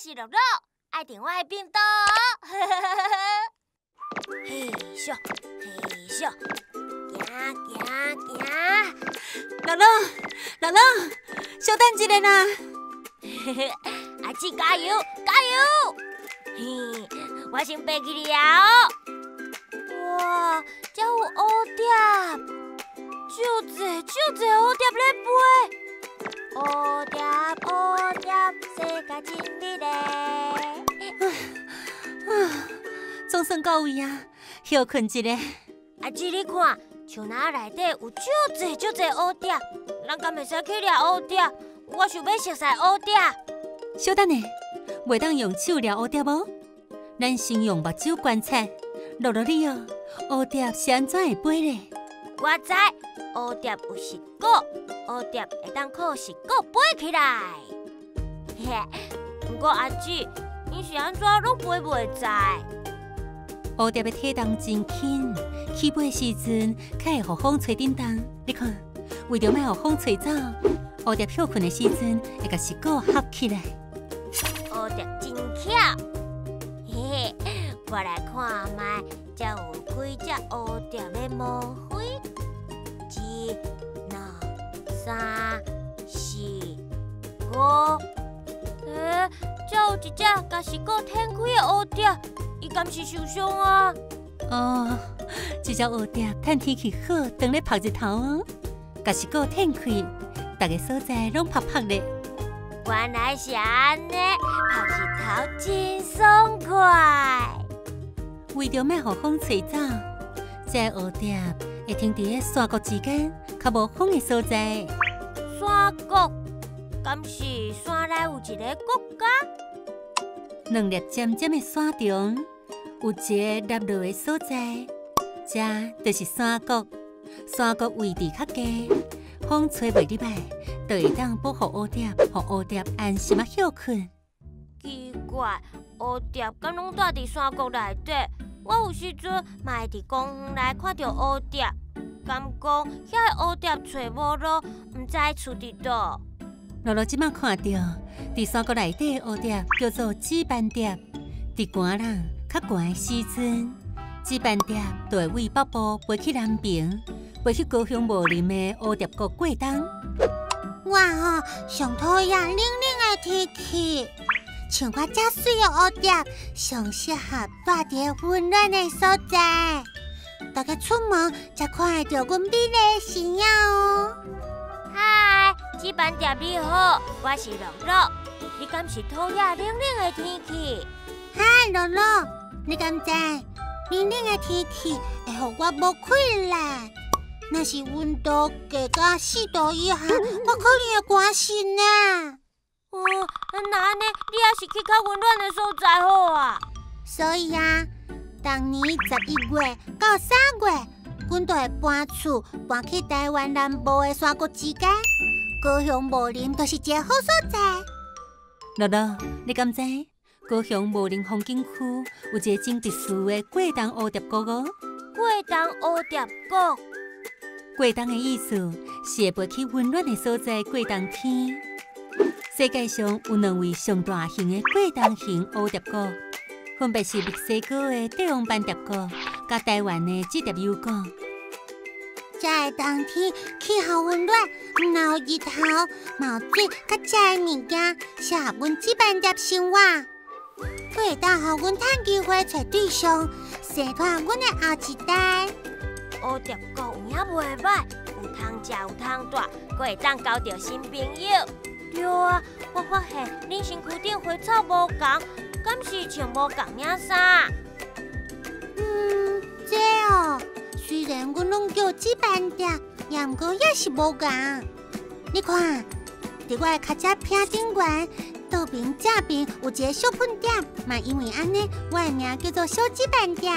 是乐乐，爱听我的频道哦。嘿咻嘿咻，行。乐乐，小等一下啦！阿姊加油！嘿，我先爬起来哦。哇，这有蝴蝶，就这蝴蝶咧飞。蝴蝶，世界真美丽。总算到位啊，休困一下。阿姊，你看，树林内底有足侪蝴蝶，咱敢会使去掠蝴蝶？我想要熟悉蝴蝶。小等下，袂当用手掠蝴蝶无？咱先用目睭观察。乐乐你哦，蝴蝶是安怎会飞咧？我知，蝴蝶有翅骨，蝴蝶会当靠翅骨飞起来。不过阿姊，你是安怎拢飞袂知？蝴蝶的体重真轻，起飞时阵，较会互风吹叮当。你看，为着莫互风吹走，蝴蝶休困的时阵会甲翅骨合起来。蝴蝶真巧，我来看卖，才有几只蝴蝶咧冒飞。1、2、3、4、5，才有一只甲翅骨展开的蝴蝶，伊敢是受伤啊？哦，这只蝴蝶趁天气好，当咧晒日头哦，甲翅骨展开，逐个所在拢晒晒咧。原来是安尼，晒日头真爽快。为着莫互风吹走，这蝴蝶会停伫咧山谷之间，较无风的所在。山谷，敢是山内有一个国家2粒尖尖的山中，有一个落落的所在，这就是山谷。山谷位置较低，风吹袂入来，就会当保护蝴蝶，互蝴蝶安心啊休困。奇怪，蝴蝶敢拢住伫山谷内底？我有时阵嘛会伫公园内看到蝴蝶，敢讲遐个蝴蝶找无路，毋知厝伫倒。乐乐即摆看到，伫山谷内底的蝴蝶叫做紫斑蝶。伫寒人较寒的时阵，紫斑蝶就会为北部飞去南边，飞去高雄茂林的蝴蝶国过冬。我上讨厌冷冷的天气。像我遮水的蝴蝶，上适合住伫温暖的所在。大家出门才看会到阮美丽的形象哦。嗨，紫斑蝶你好，我是乐乐。你敢是讨厌冷冷的天气？嗨，乐乐，你敢知冷冷的天气会互我无困力？若是温度低到4度以下，我可能会寒死呢。那安尼，你也是去较温暖的所在好啊。所以啊，当年11月到3月，阮就会搬厝，搬去台湾南部的山谷之间。高雄茂林就是一个好所在。乐乐，你敢知高雄茂林风景区有一个真特殊的过冬蝴蝶国哦？过冬蝴蝶国，过冬的意思是会飞去温暖的所在过冬天。世界上有2位上大型的过冬型蝴蝶国，分别是墨西哥的帝王斑蝶国，甲台湾的紫蝶蚘国。这个冬天气候温暖，若有日头、冒水，甲食的物件，适合阮紫斑蝶生活。佫会当互阮趁机会找对象，生团阮的后一代。蝴蝶国有影袂歹，有通食有通住，佫会当交到新朋友。对啊，我发现恁身躯顶花草无同，敢是穿无同领衫？这虽然阮拢叫紫斑蝶，也毋过也是无同。你看，伫我的脚趾片顶缘，倒边正边有一个小喷点，嘛因为安尼，我的名叫做小紫斑蝶。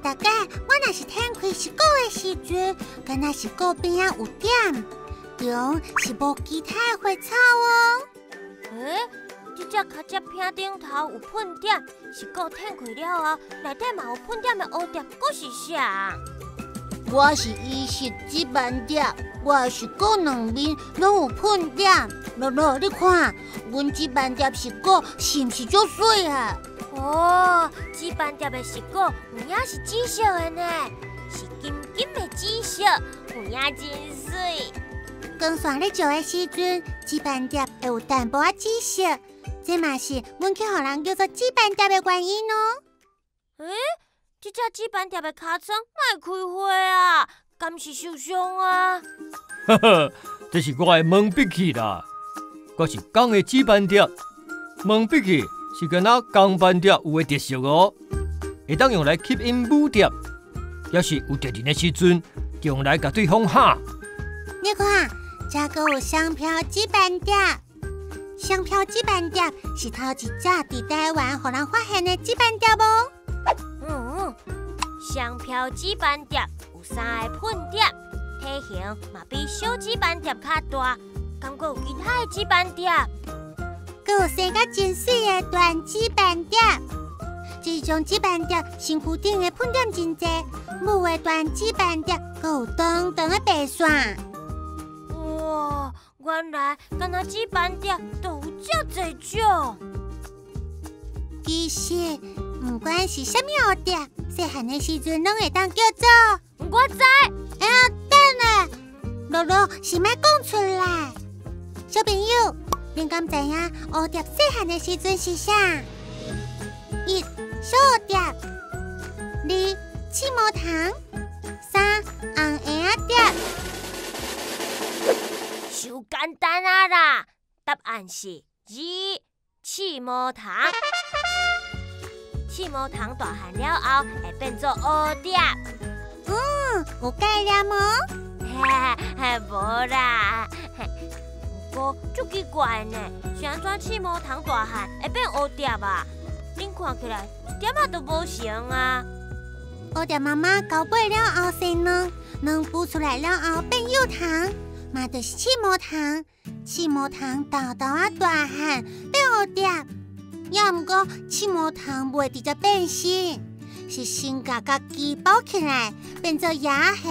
大概我若是摊开翅骨的时阵，敢若是骨边仔有点。中是无其他的花草哦。这只脚趾片顶头有喷点，是骨摊开了后，内底嘛有喷点的蝴蝶，佫是啥？我是伊是紫斑蝶，我的翅骨两面拢有喷点，乐乐，你看，阮纸板碟石果是毋是足水啊？哦，纸板碟的石果有影是紫色的呢，是金金的紫色，有影真水。光线咧照的时阵，纸板碟会有淡薄仔紫色，这嘛是阮去互人叫做纸板碟的原因哦。这只纸板碟的尻川哪会开花啊？敢是受伤啊？哈哈，这是我的毛笔器啦，我是钢的纸板碟。毛笔器是跟那钢板碟有的特色哦，会当用来吸引母碟，要是有敌人的时阵，用来甲对方吓。你看，这个有香飘纸板碟。香飘纸板碟是头一只伫台湾互人发现的纸板碟无？香飘纸板碟有3个喷碟，体型嘛比小纸板碟较大，敢阁有其他的纸板碟？阁有生甲真水的大纸板碟，这种纸板碟身躯顶的喷点真济，母的大纸板碟阁有长长的白线。哇，原来敢若纸板碟都有遮侪种。其实，不管是啥物蝴蝶，细汉的时阵拢会当叫做。我知。等下，乐乐是莫讲出来。小朋友，恁敢知影蝴蝶细汉的时阵是啥？1. 小蝴蝶，2. 刺毛糖，3. 红莺仔蝶。就简单啊啦，答案是2. 刺毛糖。刺毛糖大汉了后会变做蝴蝶。有概念无？无啦。不过足奇怪呢，是安怎刺毛糖大汉会变蝴蝶啊？恁看起来一点仔都无像啊！蝴蝶妈妈交配了后生卵，卵孵出来了后变幼糖，嘛就是刺毛糖。刺毛糖豆豆啊大汉变蝴蝶。也毋过，刺毛糖袂直接变身，是先甲家己包起来，变做牙虾，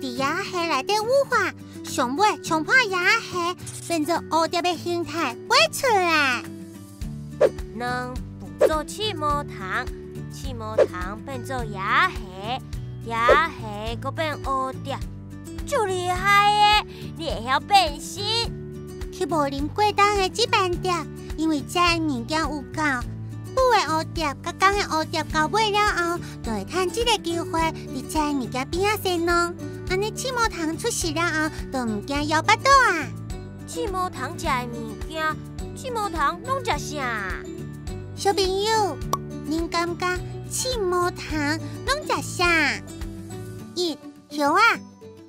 伫牙虾内底孵化，上尾冲破牙虾，变做蝴蝶的形态飞出来。卵孵做刺毛糖，刺毛糖变做牙虾，牙虾搁变蝴蝶，就厉害的！你会晓变身？去无啉过冬的纸板碟。因为这物件有够，母的蝴蝶甲公的蝴蝶交配了后，就会趁这个机会伫这物件边仔生卵。安尼刺毛糖出世了后，就唔惊摇巴肚啊！刺毛糖食的物件，刺毛糖拢食啥？小朋友，恁感觉刺毛糖拢食啥？1. 叶啊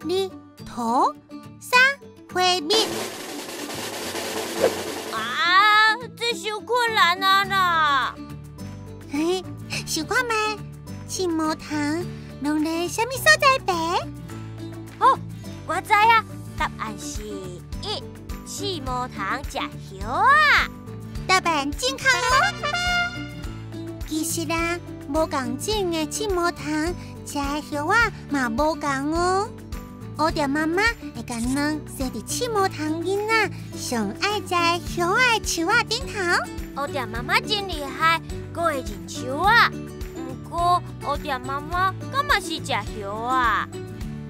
，2. 土，3. 花蜜。这伤困难啊啦！嘿，想看觅刺毛糖拢咧啥物所在白？哦，我知啊，答案是1. 刺毛糖食叶啊！答案正确哦。其实啊，无共种的刺毛糖食的叶啊嘛无共哦。蝴蝶妈妈会甲卵生伫刺毛糖囡仔上爱食的叶仔的树仔顶头。蝴蝶妈妈真厉害，阁会认树啊。不过蝴蝶妈妈敢嘛是食叶啊？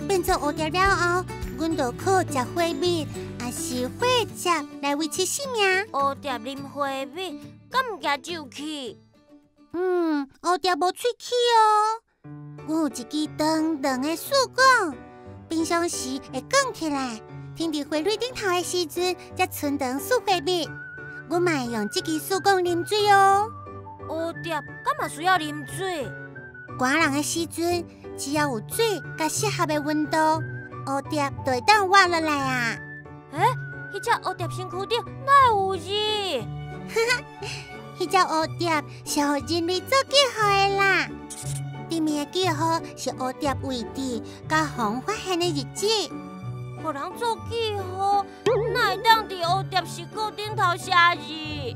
变做蝴蝶了后，阮就靠食花蜜，也是花汁来维持生命。蝴蝶啉花蜜，敢唔惊酒气？蝴蝶无喙齿哦。阮有一支长长的树管。平常时会卷起来，停伫花蕊顶头的时阵，才存长树花蜜。阮嘛会用这支树管啉水哦。蝴蝶敢嘛需要啉水？寒人的时阵，只要有水甲适合的温度，蝴蝶就会当活落来啊。迄只蝴蝶身躯顶哪有热？迄只蝴蝶是互人类做记号的啦。地面的记号是蝴蝶位置甲风发现的日子。互人做记号，哪会当伫蝴蝶石果顶头写字？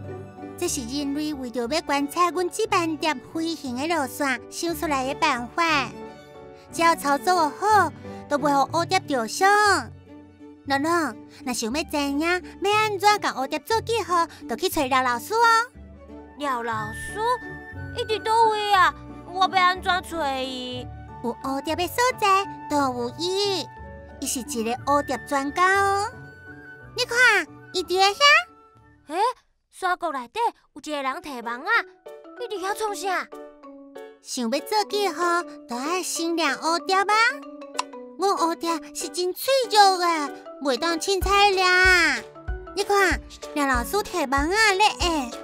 这是人类为着要观察阮纸板碟飞行的路线想出来的办法。只要操作好，都袂互蝴蝶着伤。乐乐，若想要知影要安怎甲蝴蝶做记号，就去找廖老师哦。廖老师，伊伫倒位啊？我要安怎找伊？有蝴蝶的所在，都有伊。伊是一个蝴蝶专家哦。你看，伊伫个遐。山谷内底有一个人摕网啊，伊伫遐创啥？想要做记号，就爱先抓蝴蝶啊。我蝴蝶是真脆弱的，袂当凊彩抓。你看，廖老师摕网啊咧下，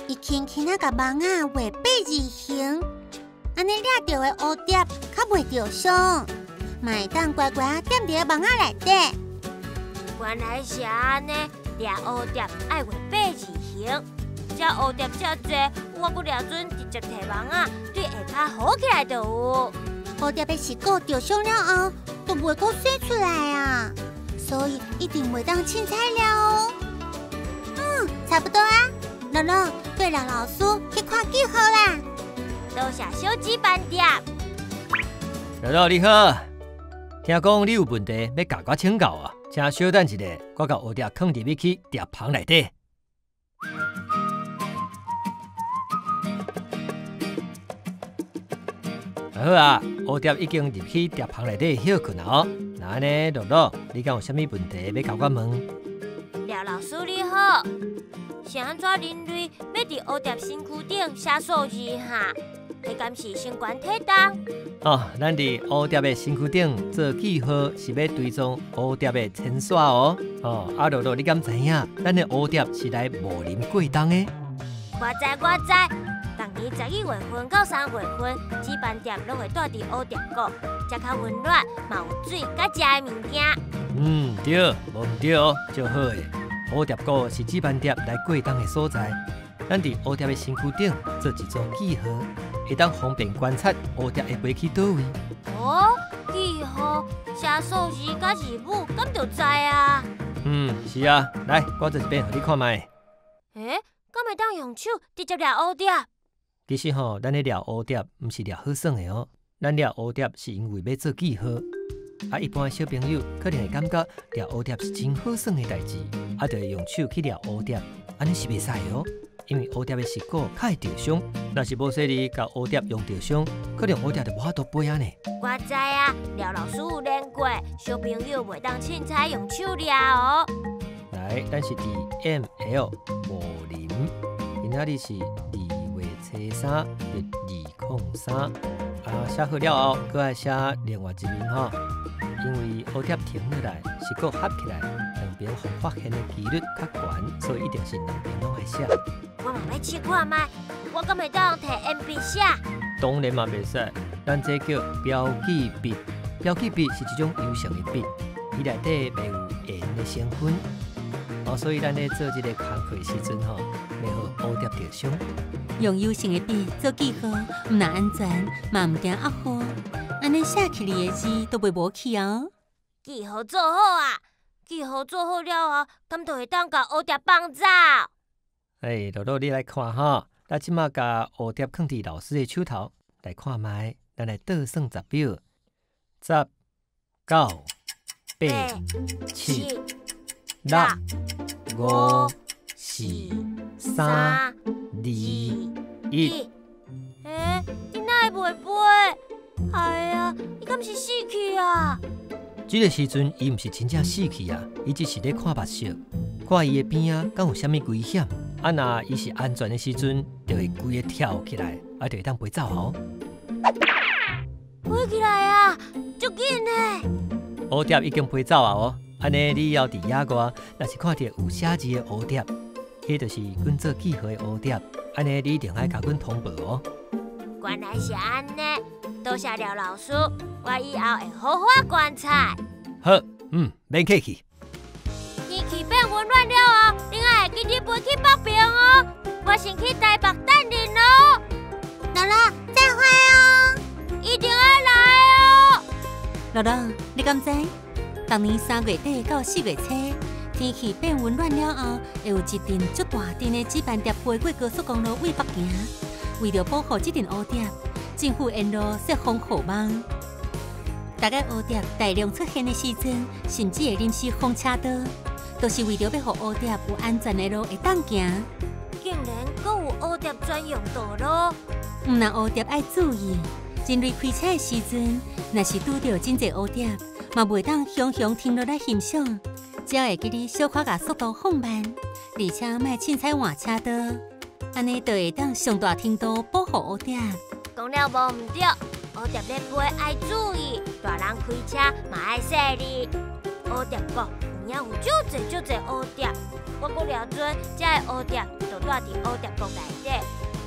伊轻轻啊甲网啊画8字形，安尼抓到的蝴蝶较袂着伤，嘛会当乖乖啊踮伫个网啊内底。原来是安尼，抓蝴蝶爱画8字形。只蝴蝶遮济，我阁抓准直接摕网啊，对下骹好起来就有。蝴蝶的翅骨着伤了后，就袂阁生出来啊，所以一定袂当凊彩抓哦。差不多啊，乐乐对廖老师去看记号啦。多谢小鸡斑蝶。乐乐你好，听讲你有问题要甲我请教啊，请稍等一下，我甲蝴蝶放入去蝶棚内底。好啊，蝴蝶已经入去蝶棚内底休困哦。那安尼，乐乐，你敢有啥物问题要甲我问？廖老师你好，是安怎人类要伫蝴蝶身躯顶写数字哈？你敢是先悬体重？哦，咱伫蝴蝶的身躯顶做记号，是要追踪蝴蝶的牵线哦。哦，乐乐，你敢知影？咱的蝴蝶是来冒林过冬的？我知。逐年11月份到3月份，鸡斑蝶拢会带伫蝴蝶谷，食较温暖，嘛有水甲食的物件。对，无毋对哦，就好诶。蝴蝶谷是鸡斑蝶来过冬的所在，咱伫蝴蝶的身躯顶做一组记号，会当方便观察蝴蝶会飞去倒位。记号写数字甲字母，敢就知啊？是啊，来，我做一遍互你看卖。敢会当用手直接抓蝴蝶？其实咱咧抓蝴蝶，毋是抓好耍的哦。咱抓蝴蝶是因为要做记号。一般的小朋友可能会感觉抓蝴蝶是真好耍的代志，就会用手去抓蝴蝶，安尼是袂使的哦。因为蝴蝶的翅骨较会着伤，若是无细力甲蝴蝶用着伤，可能蝴蝶就无法度飞啊呢。我知啊，廖老师有练过，小朋友袂当凊彩用手抓哦。来，咱是DML 无林，今仔日是2月初3日2003。写好了后，搁爱写另外一面吼，因为蝴蝶停落来，翅骨合起来，两边互发现的几率较悬，所以一定是两边拢爱写。我嘛要试看卖，我敢会当摕鉛笔写？当然嘛袂使，咱这叫标记笔。标记笔是一种优胜的笔，伊内底含有盐的成分。所以咱咧做这个工课的时阵吼，袂互蝴蝶着伤。用优胜的笔做记号，毋但安全，嘛毋惊压号，安尼写起来的字都袂无去哦。记号做好啊！记号做好了后，敢就会当甲蝴蝶放走。乐乐你来看哈，咱即马甲蝴蝶放伫老师的手头来看卖，咱来倒算10秒，10、9、8、7、6、5、4、3、2、1。你哪会袂飞？哎呀，伊敢是死去啊？这个时阵，伊毋是真正死去啊，伊只是咧看目色，看伊的边啊，敢有啥物危险？若伊是安全的时阵，就会规个跳起来，就会当飞走哦。飞起来啊！足紧的。蝴蝶已经飞走啊哦，安尼你以后伫野外，若是看到有写字的蝴蝶，迄就是阮做记号的蝴蝶，安尼你一定爱甲阮通报哦。原来是安尼，多谢廖老师，我以后会好好观察。好，免客气。天气变温暖了后，恁爱记得飞去北边哦。我先去台北等恁哦。乐乐，再会哦！一定要来哦。乐乐，你敢知？当年3月底到4月初，天气变温暖了后，会有一阵足大阵的纸斑蝶飞过高速公路为北行。为了保护这阵蝴蝶，政府沿路设防护网。大概蝴蝶大量出现的时阵，甚至会临时封车道，都是为着要互蝴蝶有安全的路会当行。竟然阁有蝴蝶专用道路，毋但蝴蝶爱注意，人类开车的时阵，若是拄到真侪蝴蝶，嘛袂当雄雄停落来欣赏，只要会记你小可把速度放慢，而且莫凊彩换车道，安尼就会当上大程度保护蝴蝶。讲了无毋对，蝴蝶咧飞爱注意，大人开车嘛爱细哩。蝴蝶国有影有足侪蝴蝶，我阁了准遮个蝴蝶就住伫蝴蝶国内底。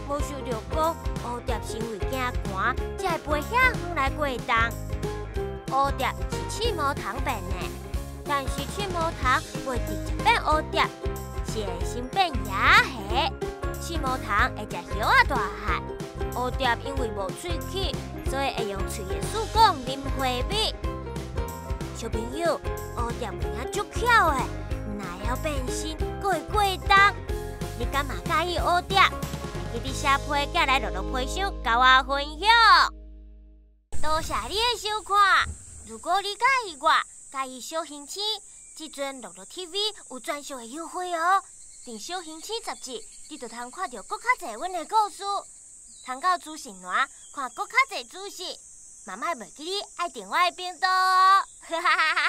无想着讲，蝴蝶是因为惊寒，才会飞遐远来过冬。蝴蝶是刺毛糖变的，但是刺毛糖袂直接变蝴蝶，是会先变野虾。刺毛糖会食叶仔大汉，蝴蝶因为无喙齿，所以会用喙的树管啉花蜜。小朋友，蝴蝶有影足巧的，唔但会变身，阁会过冬。你敢嘛介意蝴蝶？记得写批寄来乐乐批箱，甲我分享。多谢你的收看。如果你介意我，介意小星星，即阵乐乐 TV 有专属的优惠哦。订小星星杂志，你就通看到搁较侪阮的故事。通到资讯栏看搁较侪资讯，嘛莫忘记你爱订我的频道哦。哈哈哈哈。